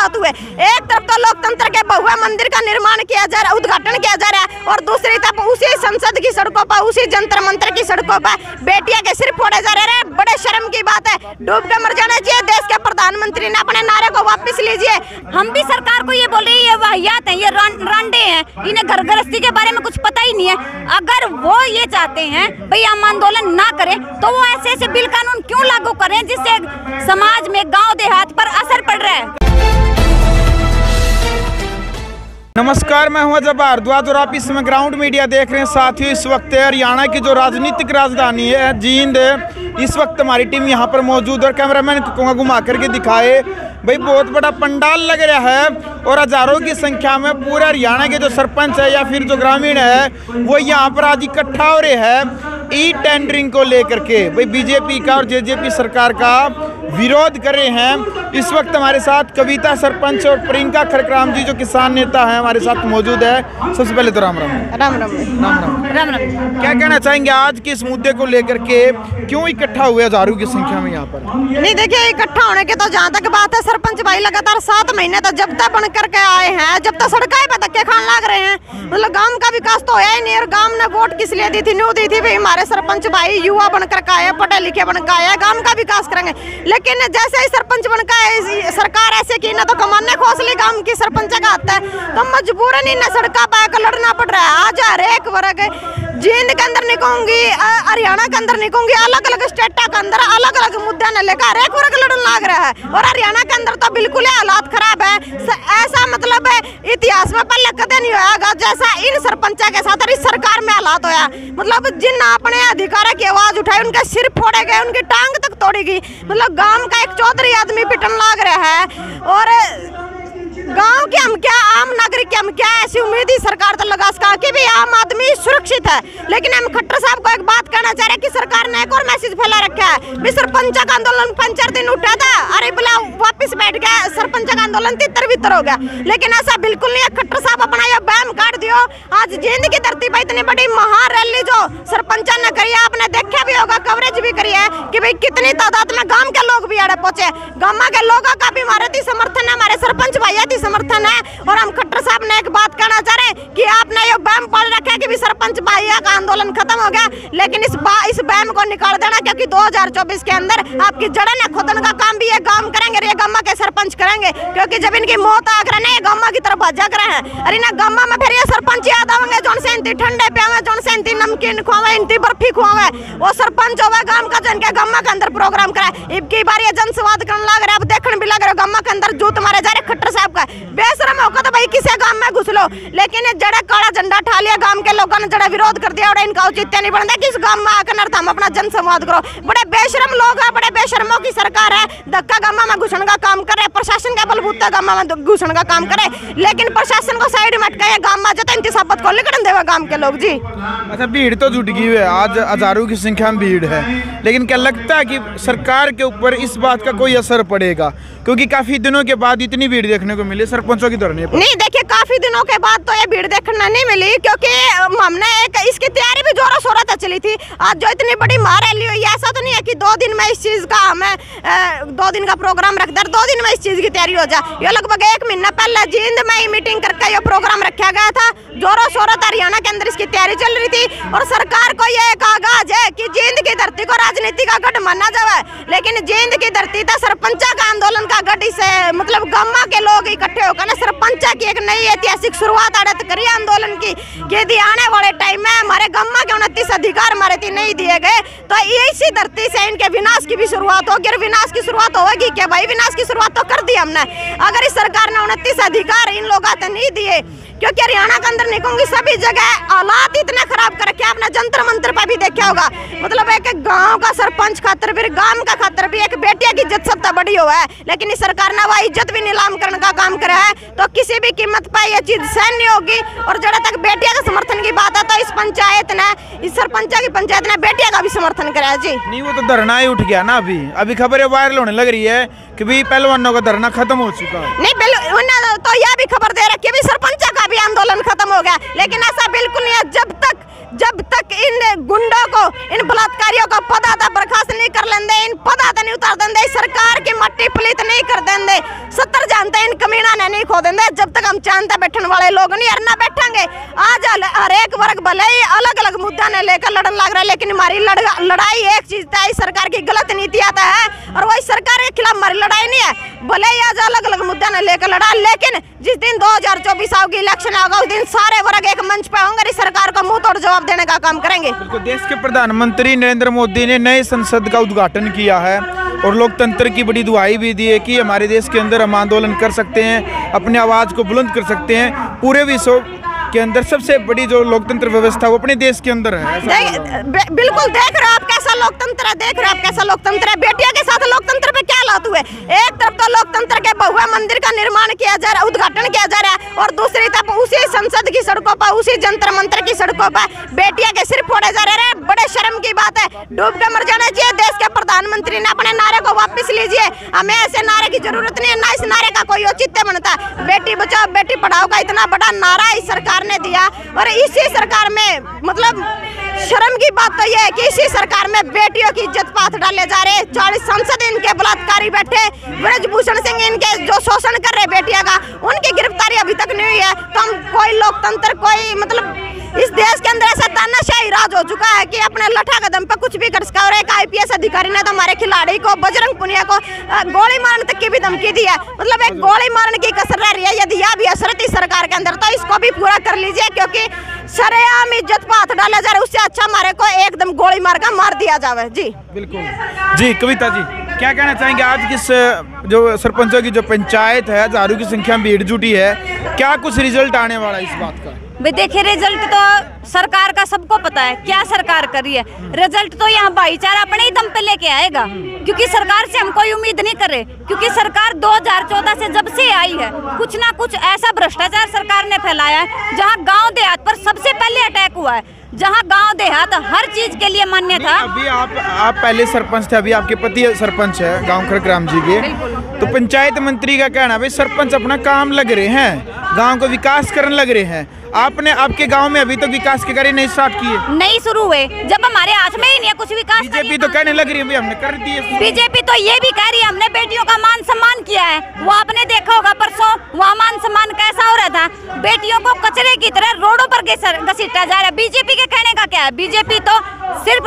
हालात हुए। एक तरफ तो लोकतंत्र के बहुआ मंदिर का निर्माण किया जा रहा है, उद्घाटन किया जा रहा है, और दूसरी तरफ उसी संसद की सड़कों पर, उसी जंतर मंत्र की सड़कों पर बेटियां के सिर फोड़े जा रहे हैं। बड़े शर्म की बात है, डूब के मर जाना चाहिए। देश के प्रधानमंत्री ने अपने नारे को वापस लीजिए। हम भी सरकार को ये बोले ये वाहियात हैं, ये रांडे हैं, इन्हें घर गृहस्थी के बारे में कुछ पता ही नहीं है। अगर वो ये चाहते हैं भाई हम आंदोलन ना करें तो वो ऐसे ऐसे बिल कानून क्यों लागू करें जिससे समाज में गांव देहात पर असर पड़ रहा है। नमस्कार, मैं हूं अजय भारद्वाज और आप इस समय ग्राउंड मीडिया देख रहे हैं। साथियों, इस वक्त हरियाणा की जो राजनीतिक राजधानी है जींद, इस वक्त हमारी टीम यहां पर मौजूद और कैमरामैन को कहूँगा घुमा करके दिखाए। भाई बहुत बड़ा पंडाल लग रहा है और हजारों की संख्या में पूरे हरियाणा के जो सरपंच है या फिर जो ग्रामीण है वो यहाँ पर आज इकट्ठा हो रहे हैं ई टेंडरिंग को लेकर के। भाई बीजेपी का और जेजेपी सरकार का विरोध कर रहे हैं। इस वक्त हमारे साथ कविता सरपंच और प्रियंका खरकराम जी जो किसान नेता है हमारे साथ मौजूद है। सबसे पहले तो राम राम। राम राम राम राम। राम राम। क्या कहना चाहेंगे आज के इस मुद्दे को लेकर के, क्यों इकट्ठा हुए हजारों की संख्या में यहाँ पर? नहीं देखिए, इकट्ठा होने की तो जहाँ तक बात है, सरपंच भाई लगातार 7 महीने तक जब तक बन करके आए हैं, जब तक सड़कें पे धक्के खान लग रहे हैं, मतलब गांव का विकास तो होया ही नहीं। और गांव ने वोट किस लिए दी थी? न्यू दी थी भाई हमारे सरपंच भाई युवा बनकर के आए, पढ़े लिखे बनकर आए, गांव का विकास करेंगे। लेकिन जैसे ही सरपंच बनकर आए सरकार ऐसे की ना तो कमाने खोसली गांव की सरपंच का आता है तो मजबूरन इन्हें सड़का पाकर लड़ना पड़ रहा है। आज हर एक वर्ग जींद के अंदर नहीं कहूंगी, हरियाणा के अंदर नहीं कहूंगी, अलग अलग स्टेटा के अंदर अलग अलग मुद्दे न लेकर हर एक वर्ग लड़ने लग रहा है। और हरियाणा के अंदर तो बिल्कुल हालात खराब है। ऐसा मतलब इतिहास में पहले कदे नहीं होगा जैसा इन सरपंचा के साथ और इस सरकार में हालात होया। मतलब जिन अपने अधिकार की आवाज उठाई उनके सिर फोड़े गए, उनकी टांग तक तोड़ी गई। मतलब गांव का एक चौधरी आदमी पिटन लग रहा है और गांव के हम क्या, आम नागरिक के हम क्या ऐसी उम्मीद ही सरकार तो लगा सका कि भी आम आदमी सुरक्षित है। लेकिन हम खट्टर साहब को एक बात कहना चाह रहे हैं कि सरकार ने एक और मैसेज फैला रखा है भी सरपंच का आंदोलन 5-4 दिन उठा था, अरे बोला वापस बैठ गया, सरपंच का आंदोलन तितर-बितर हो गया। लेकिन ऐसा बिल्कुल नहीं है। खट्टर साहब अपना ये बैम काट दियो। आज जींद की धरती पर इतनी बड़ी महा रैली जो सरपंच ने करी है, आपने देखा भी होगा, कवरेज भी करी है कि भाई कितनी तादाद में गांव के लोग भी आड़े पहुंचे। गांव के लोगों का भी हमारे समर्थन है, हमारे सरपंच भैया समर्थन है। और हम खट्टर साहब ने एक बात कहना चाह रहे हैं कि आपने ये बैम पढ़ रखा है कि भी सरपंच भैया का आंदोलन खत्म हो गया, लेकिन इस बैम को निकाल देना क्योंकि 2024 के अंदर आपकी जड़ें न खोदने का काम भी ये गांव करेंगे, ये गांव के सरपंच करेंगे। क्योंकि जब इनकी मौत आ कर ये गांव की तरफ भजा कर है, अरे ना गांव में फिर ये सरपंच याद आवेंगे जोन से इंती ठंडे पियावे, जोन से इंती नमकीन खुआवे, इंती बर्फी खुआवे। वो सरपंच होगा गांव का जिनके गांव के अंदर प्रोग्राम कराए। इबकी बार ये जनसंवाद करने लग रहे, अब देखने भी लग रहे गांव के अंदर जूत मारे जा रहे खट्टर साहब का। बेशरम होगा तो भाई किसी गांव में घुस लो, लेकिन जड़ा काला झंडा ठा लिया गांव के लोगों ने, जड़ा विरोध कर दिया और इनका औचित्य नहीं बनता कि इस गांव में आकर नर्थ हम अपना जन संवाद करो। बड़े बेशरम लोग हैं, बड़े बेशरमों की सरकार है, धक्का गांव में घुसने का काम करे, प्रशासन का बलबूता गांव में घुसने का काम करे, लेकिन प्रशासन को साइड में अटकाए गांव में जाता इंतजामत को लेकर देवा गांव के लोग। जी अच्छा, भीड़ तो जुट गई है, आज हजारों की संख्या में भीड़ है, लेकिन क्या लगता है कि सरकार के ऊपर इस बात का कोई असर पड़ेगा? क्योंकि काफी दिनों के बाद इतनी भीड़ देखने को मिली सरपंचों की धरने पर। नहीं देखिए, काफी दिनों के बाद तो ये भीड़ देखने नहीं मिली क्योंकि हमने इसकी तैयारी भी जोरों शोरों से चली थी। आज जो इतनी बड़ी महारैली हुई, ऐसा तो नहीं है कि 2 दिन में इस चीज का हमें 2 दिन का प्रोग्राम रख दे, 2 दिन में इस चीज की तैयारी हो जाए। ये लगभग 1 महीना पहले जींद में ही मीटिंग करके ये प्रोग्राम रखा गया था। जोरों शोरों से हरियाणा के अंदर इसकी तैयारी चल रही थी और सरकार को यह एक आगाज है कि जींद की धरती को राजनीति का गढ़ माना जाए, लेकिन जींद की धरती था सरपंचा का आंदोलन का गढ़। इसे मतलब गम्मा के लोग इकट्ठे होकर सरपंचा की एक नई ऐतिहासिक शुरुआत आड़त करी आंदोलन की। यदि आने वाले टाइम में हमारे गम्मा के 29 अधिकार हमारे नहीं दिए गए तो इसी धरती से इनके विनाश की भी शुरुआत होगी। और विनाश की शुरुआत होगी क्या भाई? विनाश की शुरुआत तो कर दी हमने। अगर इस सरकार ने 29 अधिकार इन लोगों को नहीं दिए, क्योंकि हरियाणा के अंदर नहीं कहूंगी सभी जगह हालात इतने खराब कर रखे, आपने जंतर मंत्र पर भी देखा होगा। मतलब एक गांव का सरपंच खातर भी, गांव का खातर भी एक बेटिया की इज्जत सबसे बड़ी हुआ है, लेकिन इस सरकार ने वह इज्जत भी नीलाम करने का काम करा है। तो किसी भी कीमत पर यह चीज सहन नहीं होगी। और जब तक बेटिया का समर्थन की बात है तो इस पंचायत ने, इस सरपंचा की पंचायत ने बेटिया का भी समर्थन करा है। जी नहीं, वो तो धरना ही उठ गया ना। अभी खबरें वायरल होने लग रही है कि भी पहलवानों का धरना खत्म हो चुका है। नहीं, तो यह भी खबर दे रखी है सरपंचा का भी आंदोलन खत्म हो गया, लेकिन ऐसा बिल्कुल नहीं है। जब तक जब तक इन गुंडों को, इन बलात्कारियों को पदाता बर्खास्त नहीं कर लेंगे, इन पदाता नहीं उतार देंगे, सरकार की मट्टी पलीत नहीं कर देंगे, 70 जानते इन कमीना ने नहीं खो देंगे, जब तक हम चांदा बैठने वाले लोग नहीं हरना बैठेंगे। आज हर एक वर्ग भले ही अलग अलग मुद्दा ने लेकर लड़न लग रहा है, लेकिन हमारी लड़ाई एक चीज था, सरकार की गलत नीति आता है और वही सरकार के खिलाफ हमारी लड़ाई नहीं है। भले ही आज अलग अलग मुद्दा ने लेकर लड़ा, लेकिन जिस दिन 2024 आओगी, इलेक्शन होगा, उस दिन सारे वर्ग एक मंच पे होंगे, सरकार को मुंह तोड़ जवाब देने का काम करेंगे। बिल्कुल। देश के प्रधानमंत्री नरेंद्र मोदी ने नए संसद का उद्घाटन किया है और लोकतंत्र की बड़ी दुहाई भी दी है कि हमारे देश के अंदर हम आंदोलन कर सकते हैं, अपनी आवाज को बुलंद कर सकते हैं। पूरे विश्व के अंदर सबसे बड़ी जो लोकतंत्र व्यवस्था वो अपने देश के अंदर है। बिल्कुल देख रहे हो आप कैसा लोकतंत्र है, देख रहे हो आप कैसा लोकतंत्र है। बेटियों के साथ लोकतंत्र पे क्या लात हुए, एक तरफ तो लोकतंत्र के बहुआ मंदिर का निर्माण किया जा रहा है, उद्घाटन किया जा रहा है, और दूसरी तरफ उसी संसद की सड़कों पर, उसी जंतर मंत्र की सड़कों पर बेटियां के सिर फोड़े जा रहे हैं। बड़े शर्म की बात है, डूब के मर जाना चाहिए। देश के प्रधानमंत्री ने अपने नारे को वापस लीजिए, हमें ऐसे नारे की जरूरत नहीं है, ना इस नारे का कोई औचित्य बनता। बेटी बचाओ बेटी पढ़ाओ का इतना बड़ा नारा इस सरकार ने दिया, और इसी सरकार में मतलब शर्म की बात तो यह है कि इसी सरकार में बेटियों की इज्जत पाथ डाले जा रहे। 40 सांसद इनके बलात्कारी बैठे, ब्रजभूषण सिंह इनके जो शोषण कर रहे बेटियां का, उनकी गिरफ्तारी अभी तक नहीं हुई है। तो हम कोई लोकतंत्र, कोई मतलब इस देश के अंदर ऐसा तानाशाही राज हो चुका है कि अपने लठा कदम पर कुछ भी कर सका। और एक IPS अधिकारी ने तो हमारे खिलाड़ी को, बजरंग पुनिया को गोली मारने तक की भी धमकी दी है। मतलब एक गोली मारने की कसर रह रही है। यदि यह भी असरत इस सरकार के अंदर, तो इसको भी पूरा कर लीजिए, क्योंकि सरेआम इज्जत पर हाथ डाला जा रहा है। उससे अच्छा हमारे को एकदम गोली मार कर मार दिया जावे। जी बिल्कुल। जी कविता जी, क्या कहना चाहेंगे आज किस जो सरपंचों की जो पंचायत है, हजारों की संख्या में भीड़ जुटी है, क्या कुछ रिजल्ट आने वाला है इस बात का? भाई देखिए, रिजल्ट तो सरकार का सबको पता है क्या सरकार करी है। रिजल्ट तो यहाँ भाईचारा अपने ही दम पे लेके आएगा, क्योंकि सरकार से हम कोई उम्मीद नहीं करे, क्योंकि सरकार 2014 से जब से आई है, कुछ ना कुछ ऐसा भ्रष्टाचार सरकार ने फैलाया है, जहाँ गांव देहात पर सबसे पहले अटैक हुआ है, जहाँ गांव देहात हर चीज के लिए मान्य था। अभी आप पहले सरपंच थे, अभी आपके पति सरपंच है गाँव खड़ग्राम जी के, तो पंचायत मंत्री का कहना भाई सरपंच अपना काम लग रहे हैं, गांव को विकास करने लग रहे हैं। आपने आपके गांव में अभी तक विकास के कार्य नहीं स्टार्ट किए, नहीं शुरू हुए, जब हमारे हाथ में ही नहीं है कुछ विकास। बीजेपी तो कहने लग रही है हमने कर दिए। बीजेपी तो ये भी कह रही है हमने बेटियों का मान सम्मान किया है। वो आपने देखा होगा परसों वहाँ मान सम्मान कैसा हो रहा था, बेटियों को कचरे की तरह रोडों पर घसीटा जा रहा है। बीजेपी के कहने का क्या है, बीजेपी तो सिर्फ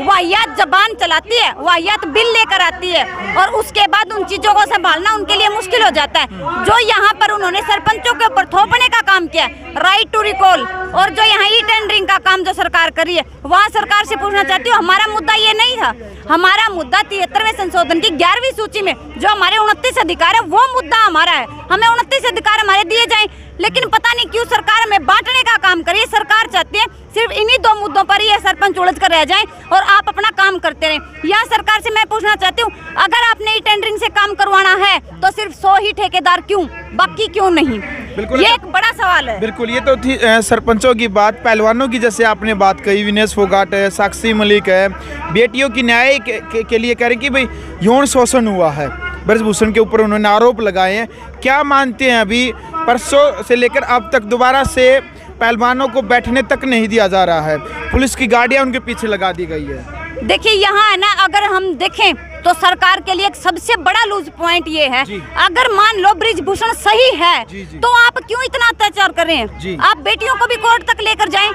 वाहियात जबान चलाती है, वाहियात बिल लेकर आती है, और उसके बाद उन चीजों को संभालना उनके लिए मुश्किल हो जाता है। जो यहाँ पर उन्होंने सरपंचों के ऊपर थोपने का काम किया, राइट टू रिकॉल, और जो यहाँ ई टेंडरिंग का काम जो सरकार करी है, वहाँ सरकार से पूछना चाहती हूँ, हमारा मुद्दा ये नहीं था। हमारा मुद्दा 73वें संशोधन की 11वीं सूची में जो हमारे 29 अधिकार है, वो मुद्दा हमारा है। हमें 29 अधिकार हमारे दिए जाएं, लेकिन पता नहीं क्यों सरकार में बांटने का काम करिए। सरकार चाहती है सिर्फ इन्हीं 2 मुद्दों पर ही ये सरपंच उलझ कर रह जाएं और आप अपना काम करते रहें। यहाँ सरकार से मैं पूछना चाहती हूँ, अगर आपने ई टेंडरिंग से काम करवाना है तो सिर्फ 100 ही ठेकेदार क्यों, बाकी क्यों नहीं? ये एक बड़ा सवाल है। बिल्कुल, ये तो थी सरपंचों की बात। पहलवानों की जैसे आपने बात कही, विनेश फोगाट है, साक्षी मलिक है, बेटियों की न्याय के लिए कह रहे कि भाई यौन शोषण हुआ है, ब्रजभूषण के ऊपर उन्होंने आरोप लगाए हैं। क्या मानते हैं, अभी परसों से लेकर अब तक दोबारा से पहलवानों को बैठने तक नहीं दिया जा रहा है, पुलिस की गाड़ियां उनके पीछे लगा दी गई है। देखिए यहाँ है ना, अगर हम देखें तो सरकार के लिए एक सबसे बड़ा लूज पॉइंट ये है, अगर मान लो ब्रजभूषण सही है तो आप क्यों इतना अत्याचार करें? आप बेटियों को भी कोर्ट तक लेकर जाएं,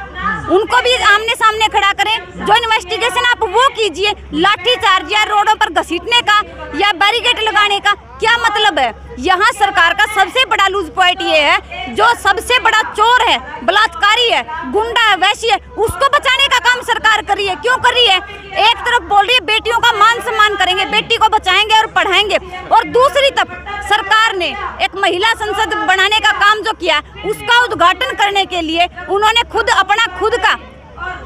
उनको भी आमने सामने खड़ा करें, जो इन्वेस्टिगेशन आप वो कीजिए। लाठीचार्ज या रोडों पर घसीटने का या बैरिकेड लगाने का क्या मतलब है? यहाँ सरकार का सबसे बड़ा लूज पॉइंट ये है, जो सबसे बड़ा चोर है, बलात्कारी है, गुंडा है, वैश्य है, उसको बचाने का काम सरकार कर रही है। क्यों कर रही है? एक तरफ बोल रही है बेटियों का मान सम्मान करेंगे, बेटी को बचाएंगे और पढ़ाएंगे, और दूसरी तरफ सरकार ने एक महिला संसद बनाने का काम जो किया, उसका उद्घाटन करने के लिए उन्होंने खुद का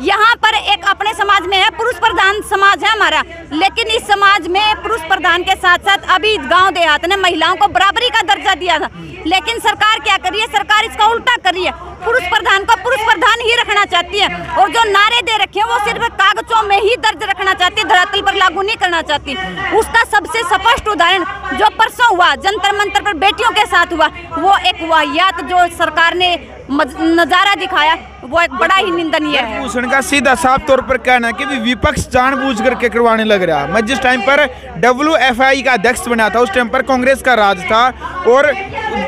यहाँ पर एक अपने समाज में है, पुरुष प्रधान समाज है हमारा, लेकिन इस समाज में पुरुष प्रधान के साथ साथ अभी गांव देहात ने महिलाओं को बराबरी का दर्जा दिया था, लेकिन सरकार क्या कर रही है? सरकार इसका उल्टा कर रही है। पुरुष प्रधान को पुरुष प्रधान ही रखना चाहती है, और जो नारे दे रखे हैं वो सिर्फ कागजों में ही दर्ज रखना चाहती है, धरातल पर लागू नहीं करना चाहती। उसका सबसे स्पष्ट उदाहरण जो परसों हुआ जंतर मंतर पर बेटियों के साथ हुआ, वो एक वाहियात जो सरकार ने नजारा दिखाया, वो एक बड़ा ही निंदनीय है। भूषण का सीधा साफ तौर पर कहना है कि विपक्ष जानबूझ करके करवाने लग रहा। मैं जिस टाइम पर WFI का अध्यक्ष बना था उस टाइम पर कांग्रेस का राज था और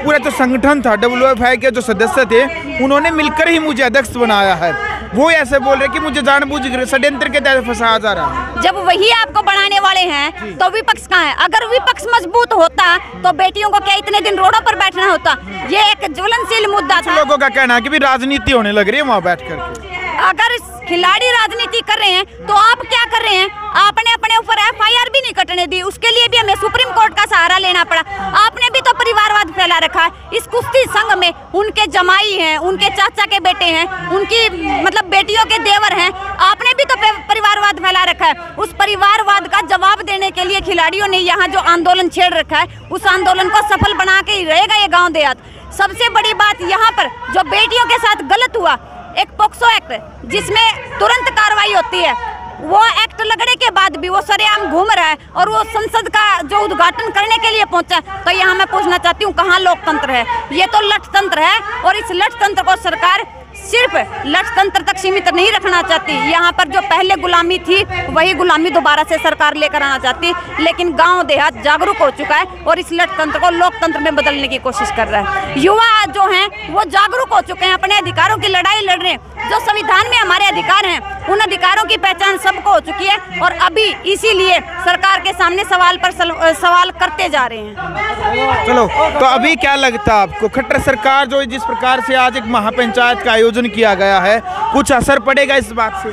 पूरा जो संगठन था WFI के जो सदस्य थे उन्होंने मिलकर ही मुझे अध्यक्ष बनाया है। वो ऐसे बोल रहे कि मुझे जानबूझ कर षड्यंत्र के तहत फंसाया जा रहा है। जब वही आपको बढ़ाने वाले हैं तो विपक्ष कहाँ है? अगर विपक्ष मजबूत होता तो बेटियों को क्या इतने दिन रोडों पर बैठना होता? ये एक ज्वलनशील मुद्दा था। लोगों का कहना है कि भी राजनीति होने लग रही है वहाँ बैठ कर। अगर खिलाड़ी राजनीति कर रहे हैं तो आप क्या कर रहे हैं? आपने अपने ऊपर FIR भी नहीं कटने दी, उसके लिए भी हमें सुप्रीम कोर्ट का सहारा लेना पड़ा। आपने भी तो परिवारवाद फैला रखा है। इस कुश्ती संघ में उनके जमाई हैं, उनके चाचा के बेटे हैं, उनकी मतलब बेटियों के देवर हैं। आपने भी तो परिवारवाद फैला रखा है। उस परिवारवाद का जवाब देने के लिए खिलाड़ियों ने यहाँ जो आंदोलन छेड़ रखा है उस आंदोलन को सफल बना के ही रहेगा ये गाँव देहात। सबसे बड़ी बात यहाँ पर जो बेटियों के साथ गलत हुआ, एक पोक्सो एक्ट जिसमें तुरंत कार्रवाई होती है, वो एक्ट लगने के बाद भी वो सरेआम घूम रहा है और वो संसद का जो उद्घाटन करने के लिए पहुंचा। तो यहाँ मैं पूछना चाहती हूँ कहाँ लोकतंत्र है? ये तो लठतंत्र है और इस लठतंत्र को सरकार सिर्फ लठतंत्र तक सीमित नहीं रखना चाहती। यहाँ पर जो पहले गुलामी थी वही गुलामी दोबारा से सरकार लेकर आना चाहती, लेकिन गांव देहात जागरूक हो चुका है और इस लठतंत्र को लोकतंत्र में बदलने की कोशिश कर रहा है। युवा जो हैं वो जागरूक हो चुके हैं, अपने अधिकारों की लड़ाई लड़ रहे हैं। जो संविधान में हमारे अधिकार हैं उन अधिकारों की पहचान सबको हो चुकी है और अभी इसीलिए सरकार के सामने सवाल पर सवाल करते जा रहे हैं। चलो, तो अभी क्या लगता है आपको खट्टर सरकार जो जिस प्रकार से आज एक महापंचायत का आयोजन किया गया है, कुछ असर पड़ेगा इस बात से?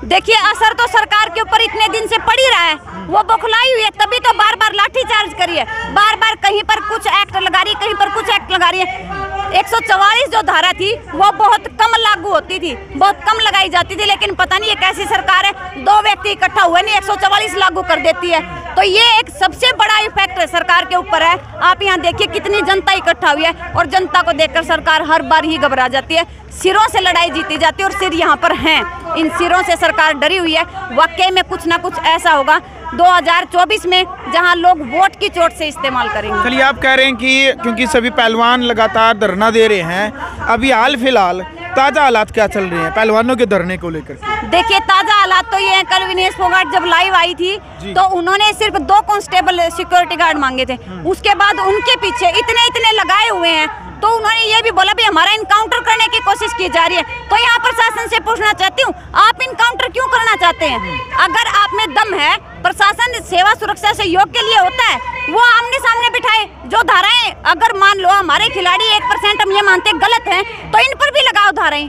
देखिए, असर तो सरकार के ऊपर इतने दिन से पड़ ही रहा है। वो बौखलाई हुई है, तभी तो बार बार लाठीचार्ज करी है, बार बार कहीं पर कुछ एक्ट लगा रही है, कहीं पर कुछ एक्ट लगा रही है। 144 जो धारा थी वो बहुत कम लागू होती थी, बहुत कम लगाई जाती थी, लेकिन पता नहीं ये कैसी सरकार है, 2 व्यक्ति इकट्ठा हुए नहीं 144 लागू कर देती है। तो ये एक सबसे बड़ा इफेक्ट सरकार के ऊपर है। आप यहाँ देखिए कितनी जनता इकट्ठा हुई है और जनता को देखकर सरकार हर बार ही घबरा जाती है। सिरों से लड़ाई जीती जाती है और सिर यहाँ पर हैं, इन सिरों से सरकार डरी हुई है। वाकई में कुछ ना कुछ ऐसा होगा 2024 में जहां लोग वोट की चोट से इस्तेमाल करेंगे। चलिए, आप कह रहे हैं कि क्योंकि सभी पहलवान लगातार धरना दे रहे हैं, अभी हाल फिलहाल ताज़ा हालात क्या चल रहे हैं पहलवानों के धरने को लेकर? देखिए, ताज़ा हालात तो ये है, कल विनेश फोगाट जब लाइव आई थी तो उन्होंने सिर्फ 2 कांस्टेबल सिक्योरिटी गार्ड मांगे थे। उसके बाद उनके पीछे इतने लगाए हुए हैं, तो उन्होंने ये भी बोला भी हमारा इनकाउंटर करने की कोशिश की जा रही है। तो यहाँ प्रशासन से पूछना चाहती हूँ, आप इनकाउंटर क्यों करना चाहते हैं? अगर आप में दम है, प्रशासन सेवा सुरक्षा सहयोग के लिए होता है, वो आमने सामने बिठाए। जो धाराएं अगर मान लो हमारे खिलाड़ी 1% हम ये मानते गलत हैं, तो इन पर भी लगाओ धाराएं,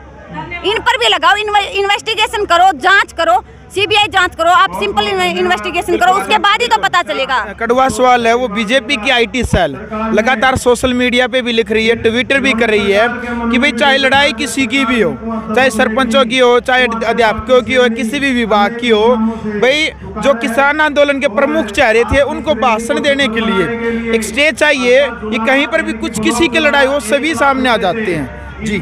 इन पर भी लगाओ, इन्वेस्टिगेशन करो, जांच करो, CBI जांच करो, आप सिंपल इन्वेस्टिगेशन करो, उसके बाद ही तो पता चलेगा। कड़वा सवाल है, वो बीजेपी की IT सेल लगातार सोशल मीडिया पे भी लिख रही है, ट्विटर भी कर रही है कि भाई चाहे लड़ाई किसी की भी हो, चाहे सरपंचों की हो, चाहे अध्यापकों की हो, किसी भी विभाग की हो, भाई जो किसान आंदोलन के प्रमुख चेहरे थे उनको भाषण देने के लिए एक स्टेज चाहिए। ये कहीं पर भी कुछ किसी की लड़ाई हो सभी सामने आ जाते हैं। जी,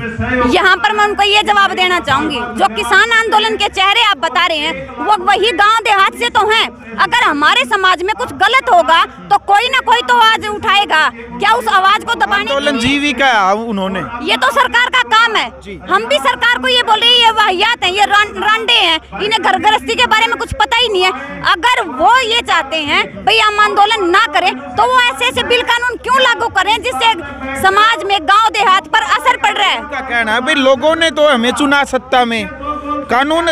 यहाँ पर मैं उनको ये जवाब देना चाहूंगी, जो किसान आंदोलन के चेहरे आप बता रहे हैं वो वही गांव देहात से तो हैं। अगर हमारे समाज में कुछ गलत होगा तो कोई ना कोई तो आवाज उठाएगा। क्या उस आवाज को दबाने आंदोलन जीविका उन्होंने, ये तो सरकार का काम है। हम भी सरकार को ये बोल रहे हैं ये वाहियात है, ये रांडे हैं, इन्हें घर गृहस्थी के बारे में कुछ पता ही नहीं है। अगर वो ये चाहते हैं भाई हम आंदोलन ना करें, तो वो ऐसे बिल कानून क्यों लागू करें जिससे समाज में गाँव देहात पर असर पड़ रहा है? उनका कहना है भाई लोगों ने तो हमें चुना सत्ता में, कानून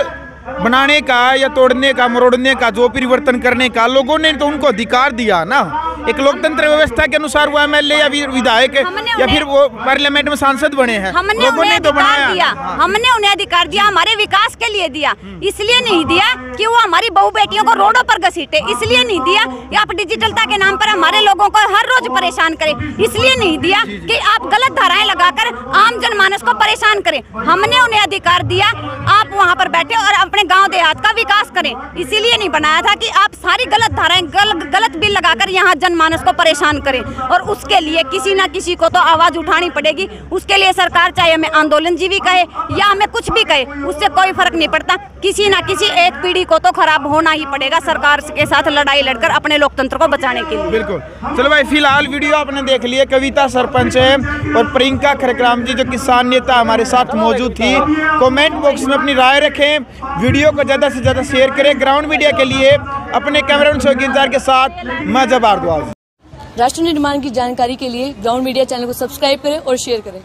बनाने का या तोड़ने का, मरोड़ने का, जो परिवर्तन करने का लोगों ने तो उनको अधिकार दिया ना। एक लोकतंत्र व्यवस्था के अनुसार वो MLA या विधायक या फिर वो पार्लियामेंट में सांसद बने हैं, लोगों ने तो बनाया दिया। हमने उन्हें अधिकार दिया, हमारे विकास के लिए दिया, इसलिए नहीं दिया कि वो हमारी बहू बेटियों को रोडों पर घसीटे, इसलिए नहीं दिया कि आप डिजिटलता के नाम पर हमारे लोगों को हर रोज परेशान करें, इसलिए नहीं दिया कि आप गलत धाराएं लगाकर आम जनमानस को परेशान करें। हमने उन्हें अधिकार दिया, आप वहाँ पर बैठे और अपने गाँव देहात का विकास करें, इसीलिए नहीं बनाया था कि आप सारी गलत धाराएं, गलत बिल लगाकर यहाँ जनमानस को परेशान करें, और उसके लिए किसी ना किसी को तो आवाज उठानी पड़ेगी। उसके लिए सरकार चाहे हमें आंदोलन जीवी कहे या हमें कुछ भी कहे, उससे कोई फर्क नहीं पड़ता। किसी ना किसी एक पीढ़ी को तो खराब होना ही पड़ेगा सरकार के साथ लड़ाई लड़कर अपने लोकतंत्र को बचाने के लिए। बिल्कुल। चलो भाई, फिलहाल वीडियो आपने देख लिया। कविता सरपंच है और प्रियंका खरकराम जी जो किसान नेता हमारे साथ मौजूद थी। कमेंट बॉक्स में अपनी राय रखें, वीडियो को ज़्यादा से ज़्यादा शेयर करें। ग्राउंड मीडिया के लिए अपने कैमरामैन शौकीन इंतजार के साथ मैं जब भारद्वाज। राष्ट्र निर्माण की जानकारी के लिए ग्राउंड मीडिया चैनल को सब्सक्राइब करें और शेयर करें।